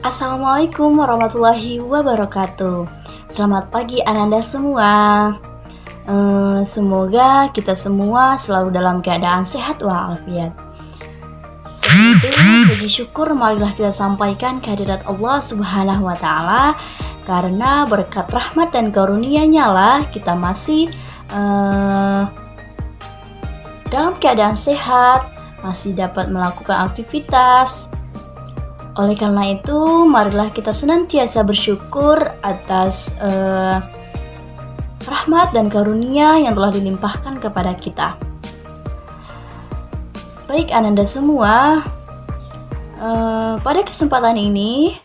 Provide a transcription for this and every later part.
Assalamualaikum warahmatullahi wabarakatuh. Selamat pagi Ananda semua. Semoga kita semua selalu dalam keadaan sehat walafiat. Sebelum itu, puji syukur marilah kita sampaikan kehadirat Allah Subhanahu wa Ta'ala, karena berkat rahmat dan karunia-Nya lah kita masih dalam keadaan sehat, masih dapat melakukan aktivitas. Oleh karena itu, marilah kita senantiasa bersyukur atas rahmat dan karunia yang telah dilimpahkan kepada kita. Baik Ananda semua, pada kesempatan ini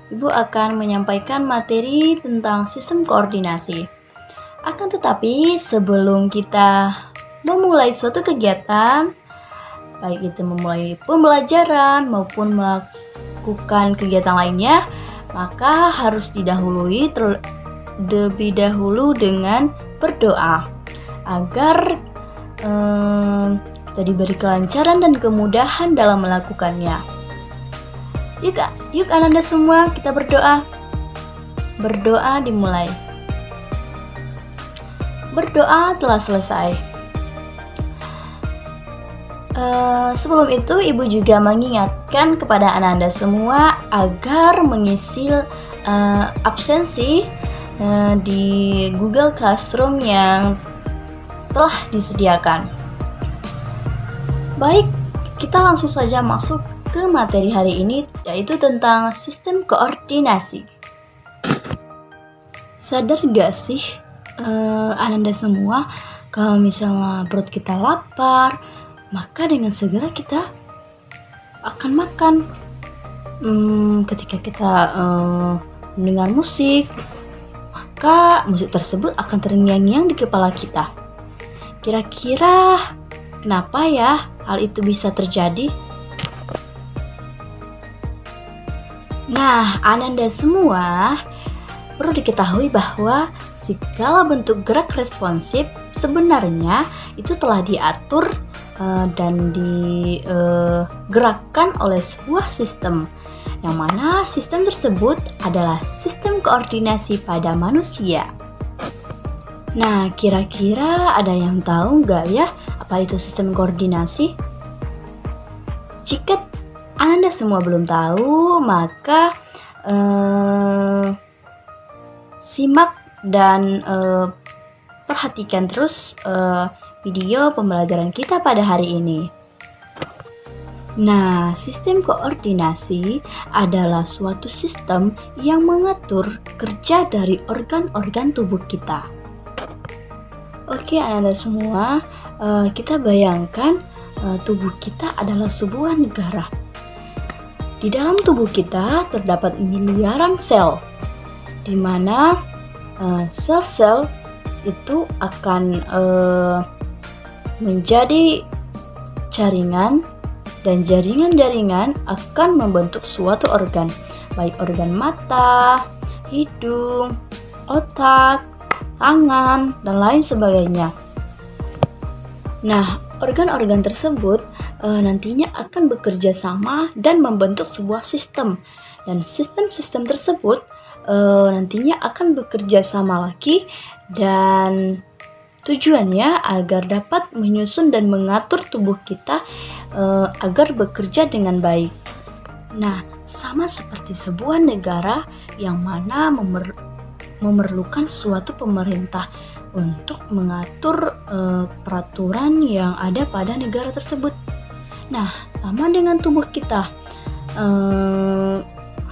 Ibu akan menyampaikan materi tentang sistem koordinasi. Akan tetapi sebelum kita memulai suatu kegiatan, baik itu memulai pembelajaran maupun melakukan kegiatan lainnya, maka harus didahului terlebih dahulu dengan berdoa agar kita diberi kelancaran dan kemudahan dalam melakukannya. Yuk Ananda semua, kita berdoa. Berdoa dimulai. Berdoa telah selesai. Sebelum itu, Ibu juga mengingatkan kepada Ananda semua agar mengisi absensi di Google Classroom yang telah disediakan. Baik, kita langsung saja masuk ke materi hari ini, yaitu tentang sistem koordinasi. Sadar gak sih Ananda semua, kalau misalnya perut kita lapar, maka dengan segera kita akan makan. Ketika kita mendengar musik, maka musik tersebut akan terngiang-ngiang di kepala kita. Kira-kira kenapa ya hal itu bisa terjadi? Nah, Ananda semua perlu diketahui bahwa segala bentuk gerak responsif sebenarnya itu telah diatur dan digerakkan oleh sebuah sistem, yang mana sistem tersebut adalah sistem koordinasi pada manusia. Nah, kira-kira ada yang tahu nggak ya apa itu sistem koordinasi? Jika Anda semua belum tahu, maka simak dan perhatikan terus video pembelajaran kita pada hari ini. Nah, sistem koordinasi adalah suatu sistem yang mengatur kerja dari organ-organ tubuh kita. Oke, Anda semua, kita bayangkan tubuh kita adalah sebuah negara. Di dalam tubuh kita terdapat miliaran sel, di mana sel-sel itu akan menjadi jaringan, dan jaringan-jaringan akan membentuk suatu organ, baik organ mata, hidung, otak, tangan, dan lain sebagainya. Nah, organ-organ tersebut nantinya akan bekerja sama dan membentuk sebuah sistem, dan sistem-sistem tersebut nantinya akan bekerja sama lagi, dan tujuannya agar dapat menyusun dan mengatur tubuh kita agar bekerja dengan baik. Nah, sama seperti sebuah negara yang mana memerlukan suatu pemerintah untuk mengatur peraturan yang ada pada negara tersebut. Nah, sama dengan tubuh kita,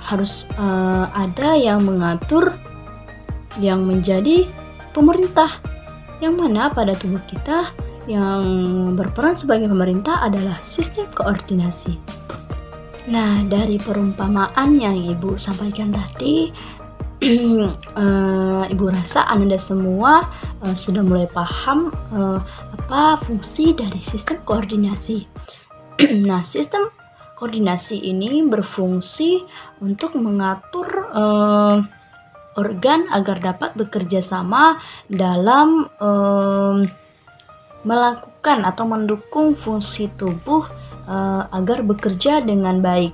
harus ada yang mengatur, yang menjadi pemerintah, yang mana pada tubuh kita yang berperan sebagai pemerintah adalah sistem koordinasi. Nah, dari perumpamaan yang Ibu sampaikan tadi, Ibu rasa Anda semua sudah mulai paham apa fungsi dari sistem koordinasi. Nah, sistem koordinasi ini berfungsi untuk mengatur organ agar dapat bekerja sama dalam melakukan atau mendukung fungsi tubuh agar bekerja dengan baik.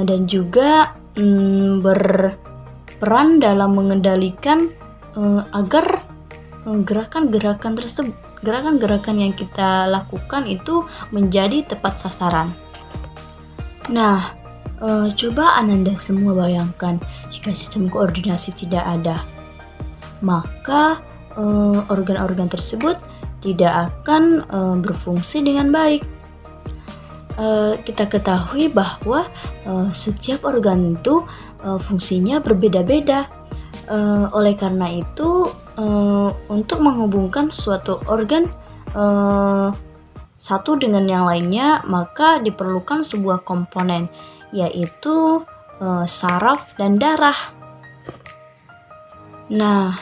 dan juga berperan dalam mengendalikan agar gerakan-gerakan yang kita lakukan itu menjadi tepat sasaran. Nah, coba Ananda semua bayangkan jika sistem koordinasi tidak ada, maka organ-organ tersebut tidak akan berfungsi dengan baik. Kita ketahui bahwa setiap organ itu fungsinya berbeda-beda. Oleh karena itu, untuk menghubungkan suatu organ satu dengan yang lainnya, maka diperlukan sebuah komponen, yaitu saraf dan darah. Nah,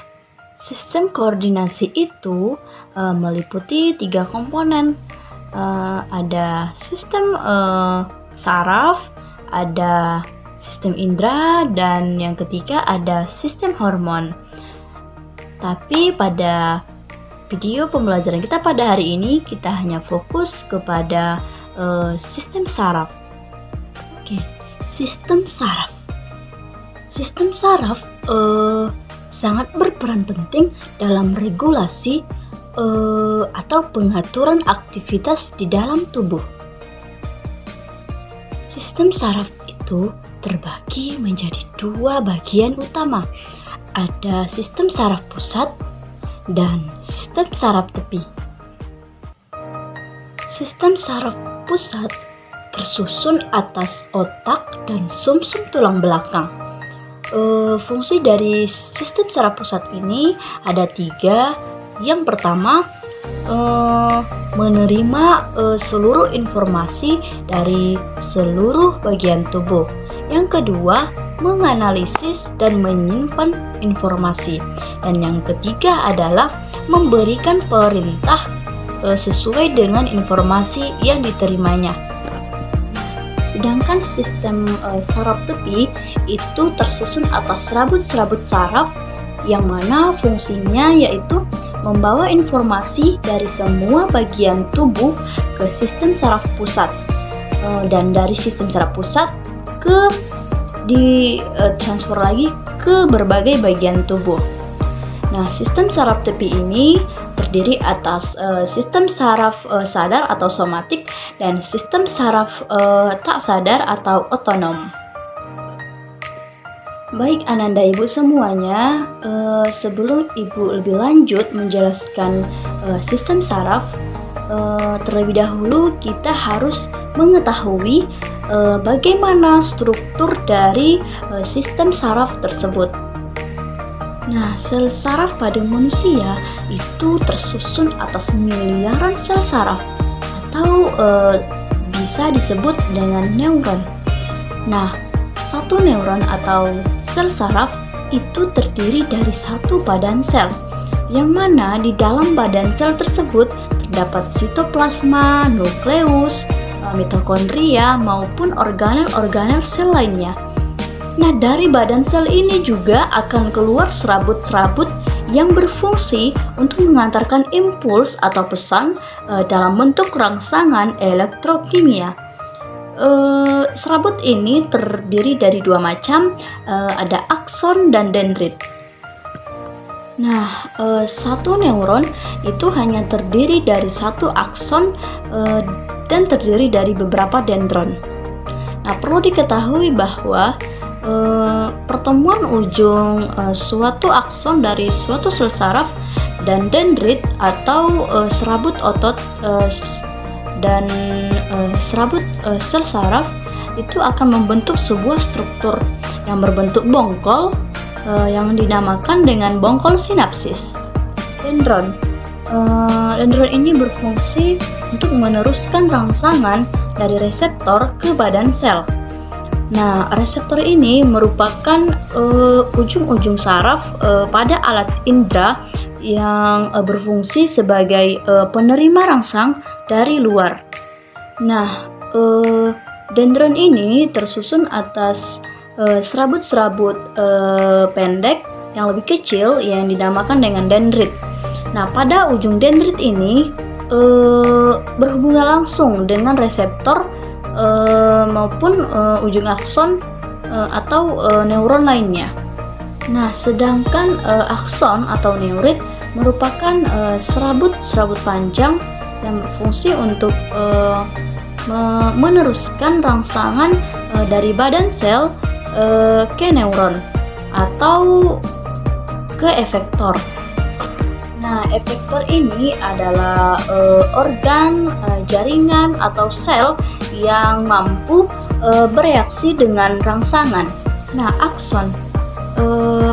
sistem koordinasi itu meliputi 3 komponen. Ada sistem saraf, ada sistem indera, dan yang ketiga ada sistem hormon. Tapi pada video pembelajaran kita pada hari ini, kita hanya fokus kepada sistem saraf. Oke, sistem saraf. Sistem saraf sangat berperan penting dalam regulasi atau pengaturan aktivitas di dalam tubuh. Sistem saraf itu terbagi menjadi 2 bagian utama. Ada sistem saraf pusat dan sistem saraf tepi. Sistem saraf pusat tersusun atas otak dan sumsum tulang belakang. Fungsi dari sistem saraf pusat ini ada 3. Yang pertama, menerima seluruh informasi dari seluruh bagian tubuh. Yang kedua, menganalisis dan menyimpan informasi. Dan yang ketiga adalah memberikan perintah sesuai dengan informasi yang diterimanya. Sedangkan sistem saraf tepi itu tersusun atas serabut-serabut saraf yang mana fungsinya yaitu membawa informasi dari semua bagian tubuh ke sistem saraf pusat, dan dari sistem saraf pusat transfer lagi ke berbagai bagian tubuh. Nah, sistem saraf tepi ini terdiri atas sistem saraf sadar atau somatik dan sistem saraf tak sadar atau otonom. Baik Ananda Ibu semuanya, sebelum Ibu lebih lanjut menjelaskan sistem saraf, terlebih dahulu kita harus mengetahui bagaimana struktur dari sistem saraf tersebut. Nah, sel saraf pada manusia itu tersusun atas miliaran sel saraf atau bisa disebut dengan neuron. Nah, satu neuron atau sel saraf itu terdiri dari satu badan sel, yang mana di dalam badan sel tersebut terdapat sitoplasma, nukleus, mitokondria, maupun organel-organel sel lainnya. Nah, dari badan sel ini juga akan keluar serabut-serabut yang berfungsi untuk mengantarkan impuls atau pesan dalam bentuk rangsangan elektrokimia. Serabut ini terdiri dari 2 macam, ada akson dan dendrit. Nah, satu neuron itu hanya terdiri dari 1 akson dan terdiri dari beberapa dendron. Nah, perlu diketahui bahwa pertemuan ujung suatu akson dari suatu sel saraf dan dendrit atau serabut otot dan serabut sel saraf itu akan membentuk sebuah struktur yang berbentuk bongkol yang dinamakan dengan bongkol sinapsis. Dendron ini berfungsi untuk meneruskan rangsangan dari reseptor ke badan sel. Nah, reseptor ini merupakan ujung-ujung saraf pada alat indera yang berfungsi sebagai penerima rangsang dari luar. Nah, dendron ini tersusun atas serabut-serabut pendek yang lebih kecil yang dinamakan dengan dendrit. Nah, pada ujung dendrit ini berhubungan langsung dengan reseptor maupun ujung akson atau neuron lainnya. Nah, sedangkan akson atau neurit merupakan serabut panjang yang berfungsi untuk meneruskan rangsangan dari badan sel ke neuron atau ke efektor. Nah, efektor ini adalah organ, jaringan atau sel yang mampu bereaksi dengan rangsangan. Nah, akson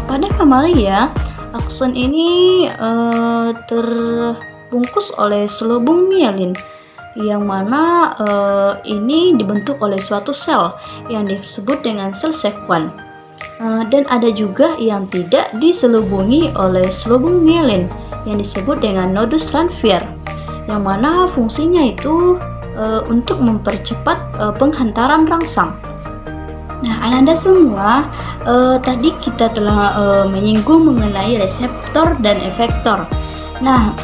pada mamalia, akson ini terbungkus oleh selubung mielin, yang mana ini dibentuk oleh suatu sel yang disebut dengan sel sekwan. Dan ada juga yang tidak diselubungi oleh selubung mielin yang disebut dengan nodus Ranvier, yang mana fungsinya itu untuk mempercepat penghantaran rangsang. Nah, Ananda semua, tadi kita telah menyinggung mengenai reseptor dan efektor. Nah,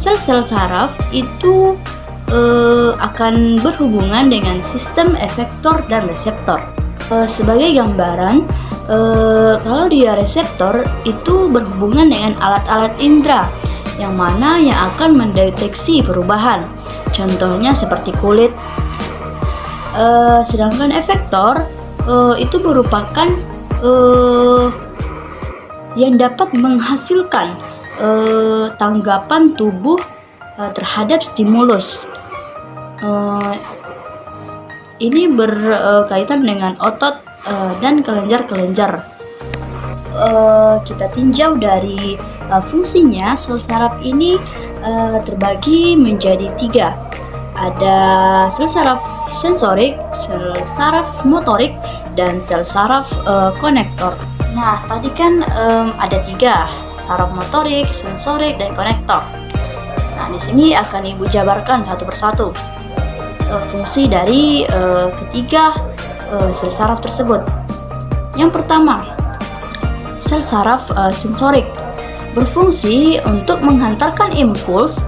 sel-sel saraf itu akan berhubungan dengan sistem efektor dan reseptor. Sebagai gambaran, kalau dia reseptor itu berhubungan dengan alat-alat indera yang mana yang akan mendeteksi perubahan, contohnya seperti kulit. Sedangkan efektor itu merupakan yang dapat menghasilkan tanggapan tubuh terhadap stimulus. Ini berkaitan dengan otot dan kelenjar-kelenjar. Kita tinjau dari fungsinya, sel saraf ini terbagi menjadi 3. Ada sel saraf sensorik, sel saraf motorik, dan sel saraf konektor. Nah, tadi kan ada 3, saraf motorik, sensorik, dan konektor. Nah, di sini akan Ibu jabarkan satu persatu fungsi dari ketiga sel saraf tersebut. Yang pertama, sel saraf sensorik berfungsi untuk menghantarkan impuls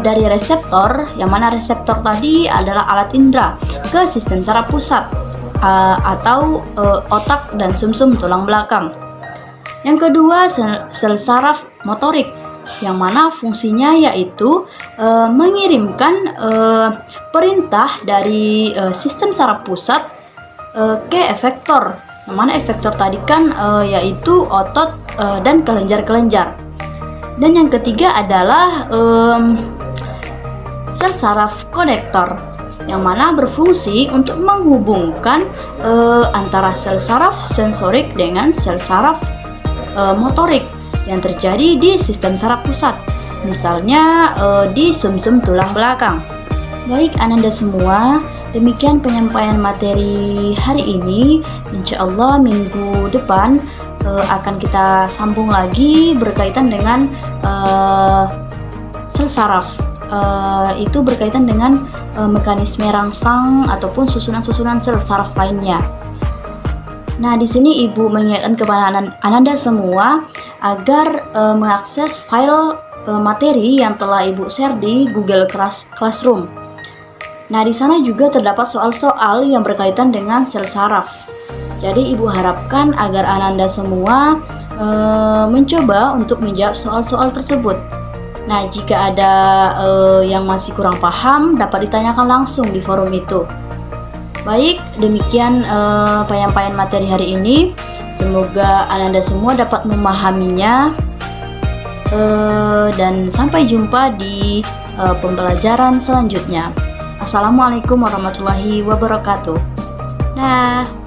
dari reseptor, yang mana reseptor tadi adalah alat indera, ke sistem saraf pusat atau otak dan sumsum tulang belakang. Yang kedua, sel saraf motorik, yang mana fungsinya yaitu mengirimkan perintah dari sistem saraf pusat ke efektor, yang mana efektor tadi kan yaitu otot dan kelenjar-kelenjar. Dan yang ketiga adalah sel saraf konektor, yang mana berfungsi untuk menghubungkan antara sel saraf sensorik dengan sel saraf motorik yang terjadi di sistem saraf pusat, misalnya di sumsum tulang belakang. Baik Ananda semua, demikian penyampaian materi hari ini. Insya Allah minggu depan akan kita sambung lagi berkaitan dengan sel saraf. Itu berkaitan dengan mekanisme rangsang ataupun susunan-susunan sel saraf lainnya. Nah, di sini Ibu mengingatkan kepada Ananda semua agar mengakses file materi yang telah Ibu share di Google Classroom. Nah, di sana juga terdapat soal-soal yang berkaitan dengan sel saraf. Jadi Ibu harapkan agar Ananda semua mencoba untuk menjawab soal-soal tersebut. Nah, jika ada yang masih kurang paham, dapat ditanyakan langsung di forum itu. Baik, demikian penyampaian materi hari ini. Semoga Ananda semua dapat memahaminya. Dan sampai jumpa di pembelajaran selanjutnya. Assalamualaikum warahmatullahi wabarakatuh. Nah.